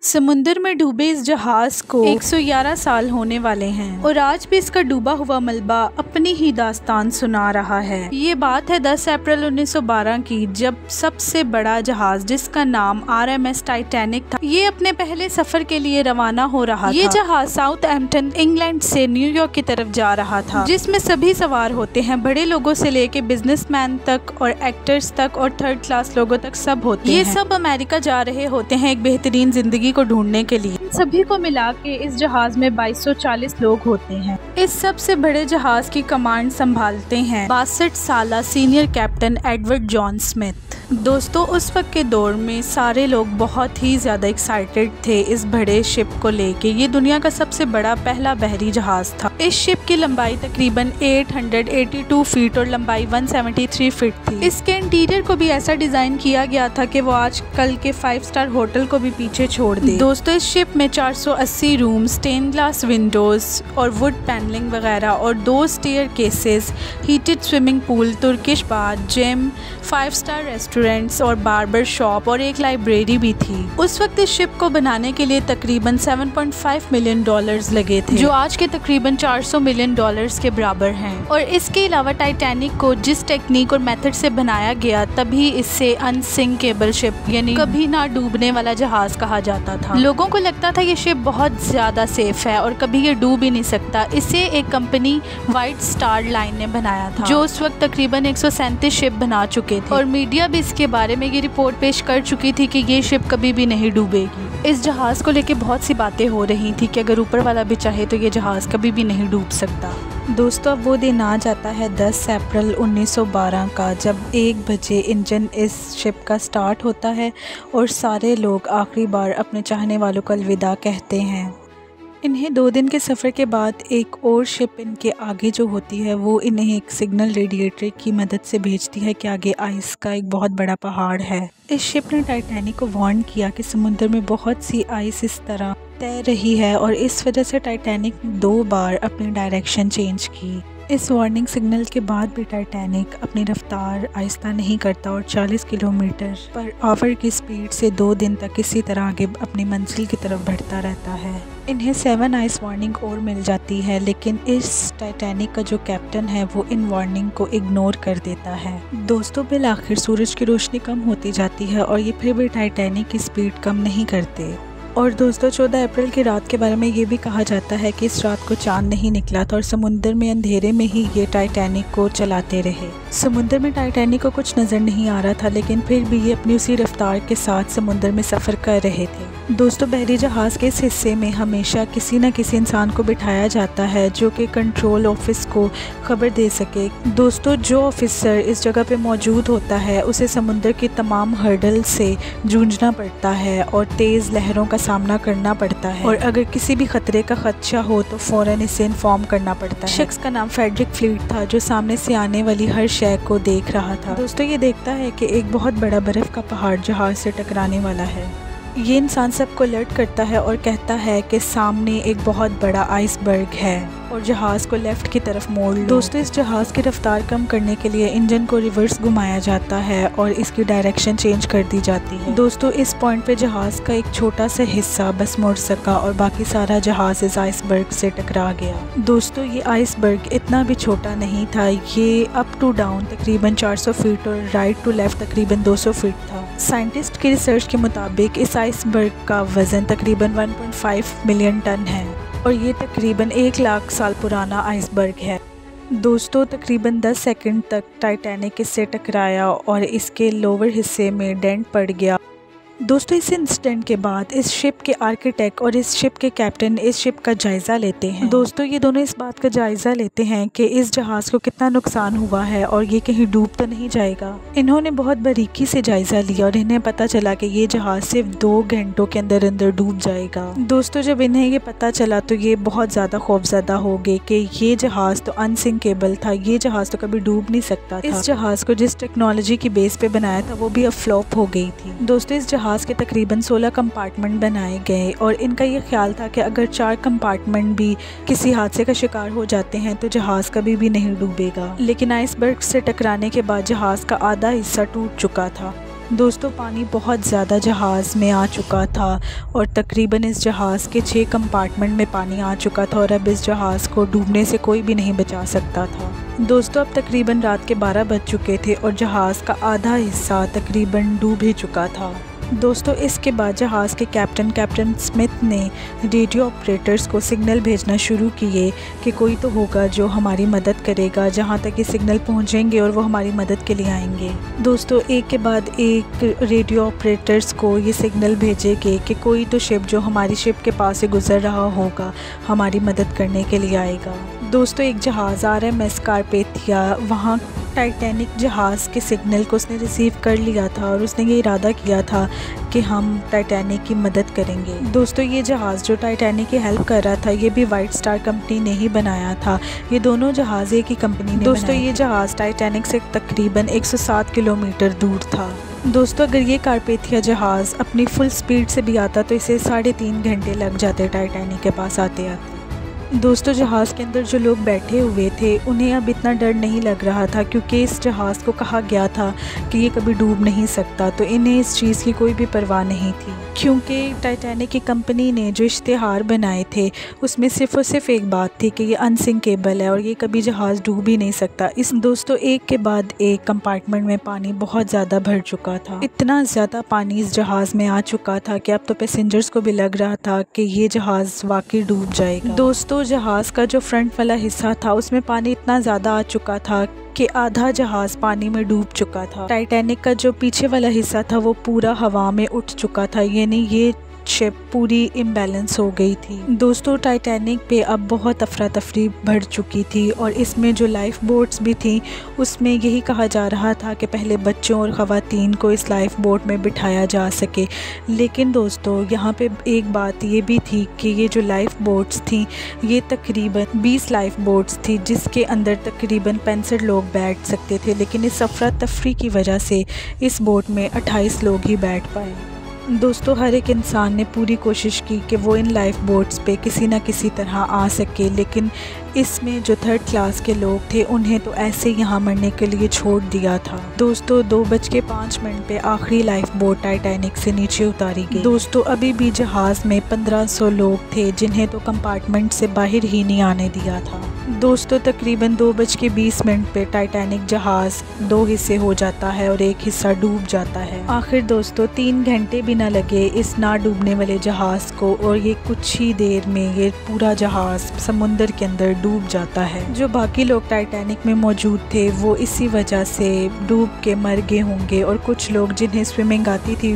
समुद्र में डूबे इस जहाज को 111 साल होने वाले हैं और आज भी इसका डूबा हुआ मलबा अपनी ही दास्तान सुना रहा है। ये बात है 10 अप्रैल 1912 की, जब सबसे बड़ा जहाज जिसका नाम RMS टाइटैनिक था, ये अपने पहले सफर के लिए रवाना हो रहा था। ये जहाज साउथहैम्पटन इंग्लैंड से न्यूयॉर्क की तरफ जा रहा था, जिसमें सभी सवार होते हैं, बड़े लोगों से लेके बिजनेसमैन तक और एक्टर्स तक और थर्ड क्लास लोगों तक सब होते हैं। ये सब अमेरिका जा रहे होते हैं एक बेहतरीन जिंदगी को ढूंढने के लिए। सभी को मिला के इस जहाज में 2240 लोग होते हैं। इस सबसे बड़े जहाज की कमांड संभालते हैं 62 साला senior captain Edward John Smith. दोस्तों, उस वक्त के दौर में सारे लोग बहुत ही ज्यादा एक्साइटेड थे इस बड़े शिप को लेके। ये दुनिया का सबसे बड़ा पहला बहरी जहाज था। इस शिप की लंबाई तकरीबन 882 फीट और लंबाई 173 फीट थी। इसके इंटीरियर को भी ऐसा डिजाइन किया गया था कि वो आजकल के 5 स्टार होटल को भी पीछे छोड़ दे। दोस्तों, इस शिप में 480 रूम, स्टेन ग्लास विंडोज और वुड पैनलिंग वगैरह और 2 staircases, heated swimming pool, Turkish bath, gym, 5 star restaurants और बार्बर शॉप और एक लाइब्रेरी भी थी। उस वक्त इस शिप को बनाने के लिए तकरीबन $7.5 मिलियन लगे थे, जो आज के तकरीबन $400 मिलियन के बराबर हैं। और इसके अलावा टाइटैनिक को जिस टेक्निक और मेथड से बनाया गया, तभी इससे अनसिंकेबल शिप यानी कभी ना डूबने वाला जहाज कहा जाता था। लोगों को लगता था ये शिप बहुत ज्यादा सेफ है और कभी ये डूब ही नहीं सकता। इसे एक कंपनी व्हाइट स्टार लाइन ने बनाया था, जो उस वक्त तकरीबन 137 शिप बना चुके थे और मीडिया भी इसके बारे में ये रिपोर्ट पेश कर चुकी थी कि ये शिप कभी भी नहीं डूबेगी। इस जहाज को लेके बहुत सी बातें हो रही थी कि अगर ऊपर वाला भी चाहे तो ये जहाज कभी भी नहीं डूब सकता। दोस्तों, अब वो दिन आ जाता है 10 अप्रैल 1912 का, जब 1 बजे इंजन इस शिप का स्टार्ट होता है और सारे लोग आखिरी बार अपने चाहने वालों को अलविदा कहते हैं। इन्हें 2 दिन के सफ़र के बाद एक और शिप इनके आगे जो होती है, वो इन्हें एक सिग्नल रेडिएटर की मदद से भेजती है कि आगे आइस का एक बहुत बड़ा पहाड़ है। इस शिप ने टाइटैनिक को वार्न किया कि समुद्र में बहुत सी आइस इस तरह तैर रही है और इस वजह से टाइटैनिक ने 2 बार अपनी डायरेक्शन चेंज की। इस वार्निंग सिग्नल के बाद भी टाइटैनिक अपनी रफ्तार आहिस्ता नहीं करता और 40 किलोमीटर पर आवर की स्पीड से 2 दिन तक इसी तरह आगे अपनी मंजिल की तरफ बढ़ता रहता है। इन्हें 7 आइस वार्निंग और मिल जाती है, लेकिन इस टाइटैनिक का जो कैप्टन है वो इन वार्निंग को इग्नोर कर देता है। दोस्तों, बिल आखिर सूरज की रोशनी कम होती जाती है और ये फिर भी टाइटैनिक की स्पीड कम नहीं करते। और दोस्तों, 14 अप्रैल की रात के बारे में ये भी कहा जाता है कि इस रात को चांद नहीं निकला था और समुद्र में अंधेरे में ही ये टाइटैनिक को चलाते रहे। समुद्र में टाइटैनिक को कुछ नज़र नहीं आ रहा था, लेकिन फिर भी ये अपनी उसी रफ्तार के साथ समुद्र में सफ़र कर रहे थे। दोस्तों, बहरी जहाज़ के इस हिस्से में हमेशा किसी न किसी इंसान को बिठाया जाता है जो कि कंट्रोल ऑफिस को खबर दे सके। दोस्तों, जो ऑफिसर इस जगह पे मौजूद होता है उसे समुद्र की तमाम हर्डल से जूझना पड़ता है और तेज़ लहरों का सामना करना पड़ता है, और अगर किसी भी खतरे का खदशा हो तो फौरन इसे इन्फॉर्म करना पड़ता है। शख्स का नाम फ्रेडरिक फ्लीट था, जो सामने से आने वाली हर शय को देख रहा था। दोस्तों, ये देखता है कि एक बहुत बड़ा बर्फ़ का पहाड़ जहाज से टकराने वाला है। ये इंसान सबको अलर्ट करता है और कहता है कि सामने एक बहुत बड़ा आइसबर्ग है और जहाज़ को लेफ़्ट की तरफ मोड़ लो। दोस्तों, इस जहाज़ की रफ्तार कम करने के लिए इंजन को रिवर्स घुमाया जाता है और इसकी डायरेक्शन चेंज कर दी जाती है। दोस्तों, इस पॉइंट पे जहाज़ का एक छोटा सा हिस्सा बस मुड़ सका और बाकी सारा जहाज़ इस आइसबर्ग से टकरा गया। दोस्तों, ये आइसबर्ग इतना भी छोटा नहीं था। ये अप टू डाउन तकरीबन 400 फीट और राइट टू लेफ़्ट तकरीबन 200 फीट था। साइंटिस्ट की रिसर्च के मुताबिक इस आइसबर्ग का वज़न तकरीबन 1.5 मिलियन टन है और ये तकरीबन 1 लाख साल पुराना आइसबर्ग है। दोस्तों, तकरीबन 10 सेकंड तक टाइटैनिक इससे टकराया और इसके लोअर हिस्से में डेंट पड़ गया। दोस्तों, इस इंसिडेंट के बाद इस शिप के आर्किटेक्ट और इस शिप के कैप्टन इस शिप का जायज़ा लेते हैं। दोस्तों, ये दोनों इस बात का जायज़ा लेते हैं कि इस जहाज़ को कितना नुकसान हुआ है और ये कहीं डूब तो नहीं जाएगा। इन्होंने बहुत बारीकी से जायज़ा लिया और इन्हें पता चला कि ये जहाज़ सिर्फ 2 घंटों के अंदर अंदर डूब जाएगा। दोस्तों, जब इन्हें ये पता चला तो ये बहुत ज़्यादा खौफज़दा हो गए कि ये जहाज़ तो अनसिंकेबल था, ये जहाज़ तो कभी डूब नहीं सकता था। इस जहाज़ को जिस टेक्नोलॉजी की बेस पे बनाया था वो भी अब फ्लॉप हो गई थी। दोस्तों, इस जहाज़ के तकरीबन 16 कंपार्टमेंट बनाए गए और इनका ये ख्याल था कि अगर 4 कंपार्टमेंट भी किसी हादसे का शिकार हो जाते हैं तो जहाज़ कभी भी नहीं डूबेगा। लेकिन आइसबर्ग से टकराने के बाद जहाज़ का आधा हिस्सा टूट चुका था। दोस्तों पानी बहुत ज़्यादा जहाज़ में आ चुका था और तकरीबन इस जहाज़ के 6 कंपार्टमेंट में पानी आ चुका था और अब इस जहाज़ को डूबने से कोई भी नहीं बचा सकता था। दोस्तों अब तकरीबन रात के 12 बज चुके थे और जहाज़ का आधा हिस्सा तकरीबन डूब ही चुका था। दोस्तों इसके बाद जहाज़ के कैप्टन स्मिथ ने रेडियो ऑपरेटर्स को सिग्नल भेजना शुरू किए कि कोई तो होगा जो हमारी मदद करेगा, जहां तक ये सिग्नल पहुंचेंगे और वो हमारी मदद के लिए आएंगे। दोस्तों एक के बाद एक रेडियो ऑपरेटर्स को ये सिग्नल भेजेंगे कि कोई तो शिप जो हमारी शिप के पास से गुजर रहा होगा हमारी मदद करने के लिए आएगा। दोस्तों एक जहाज़ RMS कारपेथिया वहाँ टाइटैनिक जहाज़ के सिग्नल को उसने रिसीव कर लिया था और उसने ये इरादा किया था कि हम टाइटैनिक की मदद करेंगे। दोस्तों ये जहाज़ जो टाइटैनिक की हेल्प कर रहा था ये भी वाइट स्टार कंपनी ने ही बनाया था। ये दोनों जहाज़ एक ही कंपनी ने दोस्तों ये जहाज़ टाइटैनिक से तकरीबन 107 किलोमीटर दूर था। दोस्तों अगर ये कारपेथिया जहाज़ अपनी फुल स्पीड से भी आता तो इसे 3.5 घंटे लग जाते टाइटैनिक के पास आते आते। दोस्तों जहाज़ के अंदर जो लोग बैठे हुए थे उन्हें अब इतना डर नहीं लग रहा था क्योंकि इस जहाज़ को कहा गया था कि ये कभी डूब नहीं सकता, तो इन्हें इस चीज़ की कोई भी परवाह नहीं थी क्योंकि टाइटैनिक की कंपनी ने जो इश्तिहार बनाए थे उसमें सिर्फ़ और सिर्फ एक बात थी कि ये अनसिंकेबल है और ये कभी जहाज़ डूब ही नहीं सकता। इस दोस्तों एक के बाद एक कंपार्टमेंट में पानी बहुत ज़्यादा भर चुका था। इतना ज़्यादा पानी इस जहाज़ में आ चुका था कि अब तो पैसेंजर्स को भी लग रहा था कि ये जहाज़ वाकई डूब जाएगा। दोस्तों जहाज़ का जो फ्रंट वाला हिस्सा था उसमें पानी इतना ज़्यादा आ चुका था कि आधा जहाज़ पानी में डूब चुका था। टाइटैनिक का जो पीछे वाला हिस्सा था वो पूरा हवा में उठ चुका था, यानी ये शिप पूरी इम्बैलेंस हो गई थी। दोस्तों टाइटैनिक पे अब बहुत अफरा तफरी बढ़ चुकी थी और इसमें जो लाइफ बोट्स भी थी उसमें यही कहा जा रहा था कि पहले बच्चों और ख़वातीन को इस लाइफ बोट में बिठाया जा सके, लेकिन दोस्तों यहाँ पे एक बात ये भी थी कि ये जो लाइफ बोट्स थी ये तकरीबन 20 लाइफ बोट्स थी जिसके अंदर तकरीबन 65 लोग बैठ सकते थे, लेकिन इस अफरा तफरी की वजह से इस बोट में 28 लोग ही बैठ पाए। दोस्तों हर एक इंसान ने पूरी कोशिश की कि वो इन लाइफ बोट्स पे किसी न किसी तरह आ सके, लेकिन इसमें जो 3rd क्लास के लोग थे उन्हें तो ऐसे यहाँ मरने के लिए छोड़ दिया था। दोस्तों 2:05 पे आखिरी लाइफ बोट टाइटैनिक से नीचे उतारी गई। दोस्तों अभी भी जहाज़ में 1500 लोग थे जिन्हें तो कंपार्टमेंट से बाहर ही नहीं आने दिया था। दोस्तों तकरीबन 2:20 पे टाइटैनिक जहाज़ 2 हिस्से हो जाता है और एक हिस्सा डूब जाता है। आखिर दोस्तों 3 घंटे भी ना लगे इस ना डूबने वाले जहाज़ को और ये कुछ ही देर में ये पूरा जहाज़ समुंदर के अंदर डूब जाता है। जो बाकी लोग टाइटैनिक में मौजूद थे वो इसी वजह से डूब के मर गए होंगे और कुछ लोग जिन्हें स्विमिंग आती थी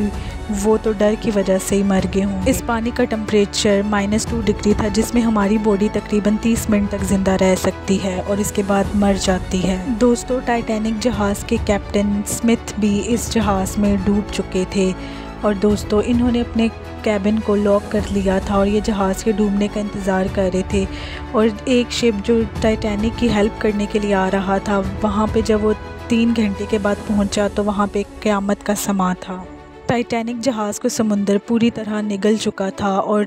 वो तो डर की वजह से ही मर गए होंगे। इस पानी का टेम्परेचर -2 डिग्री था जिसमें हमारी बॉडी तकरीबन 30 मिनट तक जिंदा रह सकती है और इसके बाद मर जाती है। दोस्तों टाइटैनिक जहाज़ के कैप्टन स्मिथ भी इस जहाज़ में डूब चुके थे और दोस्तों इन्होंने अपने कैबिन को लॉक कर लिया था और ये जहाज़ के डूबने का इंतज़ार कर रहे थे और एक शिप जो टाइटैनिक की हेल्प करने के लिए आ रहा था वहाँ पे जब वो 3 घंटे के बाद पहुँचा तो वहाँ पे क़यामत का समा था। टाइटैनिक जहाज़ को समुंदर पूरी तरह निगल चुका था और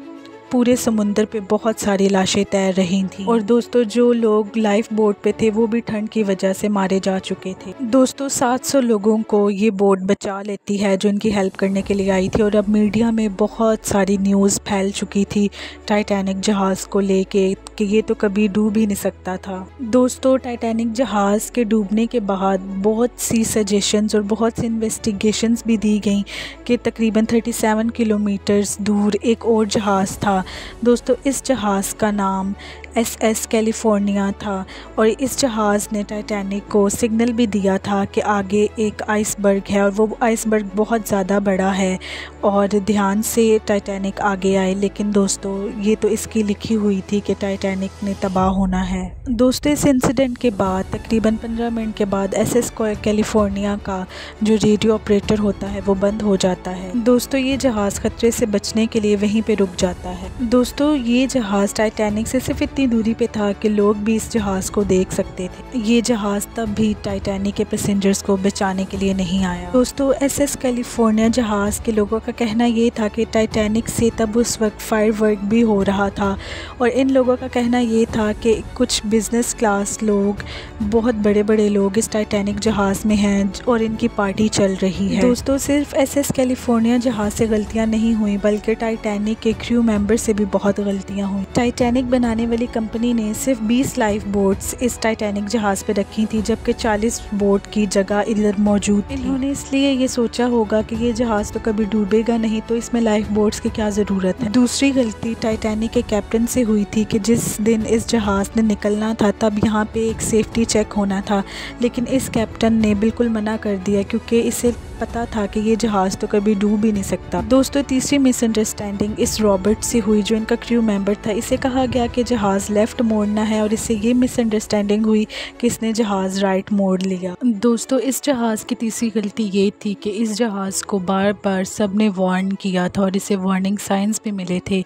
पूरे समुंदर पे बहुत सारी लाशें तैर रही थीं और दोस्तों जो लोग लाइफ बोट पे थे वो भी ठंड की वजह से मारे जा चुके थे। दोस्तों 700 लोगों को ये बोट बचा लेती है जो इनकी हेल्प करने के लिए आई थी और अब मीडिया में बहुत सारी न्यूज़ फैल चुकी थी टाइटैनिक जहाज़ को लेके कि ये तो कभी डूब ही नहीं सकता था। दोस्तों टाइटैनिक जहाज़ के डूबने के बाद बहुत सी सजेशंस और बहुत सी इन्वेस्टिगेशंस भी दी गई कि तकरीबन 37 किलोमीटर्स दूर एक और जहाज़ था। दोस्तों इस जहाज़ का नाम SS कैलिफोर्निया था और इस जहाज़ ने टाइटैनिक को सिग्नल भी दिया था कि आगे एक आइसबर्ग है और वो आइसबर्ग बहुत ज़्यादा बड़ा है और ध्यान से टाइटैनिक आगे आए, लेकिन दोस्तों ये तो इसकी लिखी हुई थी कि टाइटैनिक ने तबाह होना है। दोस्तों इस इंसिडेंट के बाद तकरीबन 15 मिनट के बाद SS कैलिफोर्निया का जो रेडियो ऑपरेटर होता है वो बंद हो जाता है। दोस्तों ये जहाज़ खतरे से बचने के लिए वहीं पर रुक जाता है। दोस्तों ये जहाज़ टाइटैनिक से सिर्फ इतनी दूरी पे था कि लोग भी इस जहाज को देख सकते थे। ये जहाज तब भी टाइटैनिक के पैसेंजर्स को बचाने के लिए नहीं आया। दोस्तों, SS कैलिफोर्निया जहाज के लोगों का कहना ये था कि टाइटैनिक से तब उस वक्त फायर वर्क भी हो रहा था और इन लोगों का कहना ये था कि कुछ बिजनेस क्लास लोग, बहुत बड़े बड़े लोग इस टाइटैनिक जहाज में हैं और इनकी पार्टी चल रही है। दोस्तों, सिर्फ SS कैलिफोर्निया जहाज से गलतियां नहीं हुई बल्कि टाइटैनिक के क्रू मेंबर से भी बहुत गलतियां हुई। टाइटैनिक बनाने वाली कंपनी ने सिर्फ 20 लाइफ बोट्स इस टाइटैनिक जहाज पे रखी थी, जबकि 40 बोट की जगह इधर मौजूद थी। इन्होंने इसलिए ये सोचा होगा कि ये जहाज तो कभी डूबेगा नहीं, तो इसमें लाइफ बोट्स की क्या ज़रूरत है। दूसरी गलती टाइटैनिक के कैप्टन से हुई थी कि जिस दिन इस जहाज ने निकलना था तब यहाँ पे एक सेफ्टी चेक होना था, लेकिन इस कैप्टन ने बिल्कुल मना कर दिया क्योंकि इसे पता था कि ये जहाज तो कभी डूब ही नहीं सकता। दोस्तों, तीसरी मिसअंडरस्टैंडिंग इस रॉबर्ट से हुई जो इनका क्रू मेंबर था। इसे कहा गया कि जहाज लेफ़्ट मोड़ना है और इससे ये मिसअंडरस्टैंडिंग हुई कि इसने जहाज राइट मोड़ लिया। दोस्तों, इस जहाज़ की तीसरी गलती ये थी कि इस जहाज़ को बार बार सब ने वार्न किया था और इसे वार्निंग साइंस भी मिले थे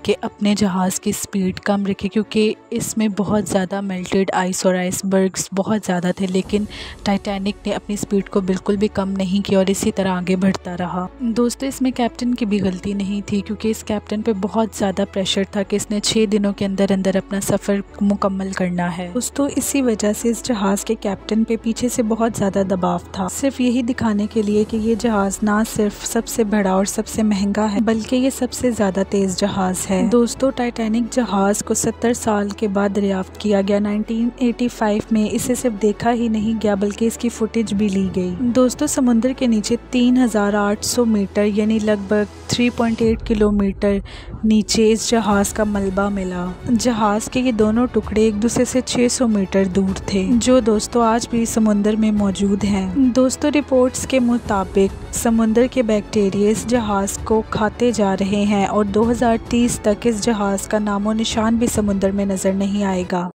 कि अपने जहाज़ की स्पीड कम रखे क्योंकि इसमें बहुत ज़्यादा मेल्टेड आइस और आइसबर्ग्स बहुत ज़्यादा थे, लेकिन टाइटैनिक ने अपनी स्पीड को बिल्कुल भी कम नहीं किया और इसी तरह आगे बढ़ता रहा। दोस्तों, इसमें कैप्टन की भी गलती नहीं थी क्योंकि इस कैप्टन पे बहुत ज़्यादा प्रेशर था कि इसने 6 दिनों के अंदर अंदर अपना सफ़र मुकम्मल करना है। दोस्तों, इसी वजह से इस जहाज़ के कैप्टन पे पीछे से बहुत ज़्यादा दबाव था, सिर्फ यही दिखाने के लिए कि ये जहाज़ ना सिर्फ सबसे बड़ा और सबसे महंगा है बल्कि ये सबसे ज़्यादा तेज़ जहाज़ है। दोस्तों, टाइटैनिक जहाज़ को 70 साल के बाद दरियाफ्त किया गया। 1985 में इसे सिर्फ देखा ही नहीं गया बल्कि इसकी फुटेज भी ली गई। दोस्तों, समुद्र के नीचे 3800 मीटर यानी लगभग 3.8 किलोमीटर नीचे इस जहाज़ का मलबा मिला। जहाज़ के ये दोनों टुकड़े एक दूसरे से 600 मीटर दूर थे, जो दोस्तों आज भी समुद्र में मौजूद हैं। दोस्तों, रिपोर्ट्स के मुताबिक समुद्र के बैक्टीरिया इस जहाज़ को खाते जा रहे हैं और 2030 तक इस जहाज़ का नामो निशान भी समुद्र में नज़र नहीं आएगा।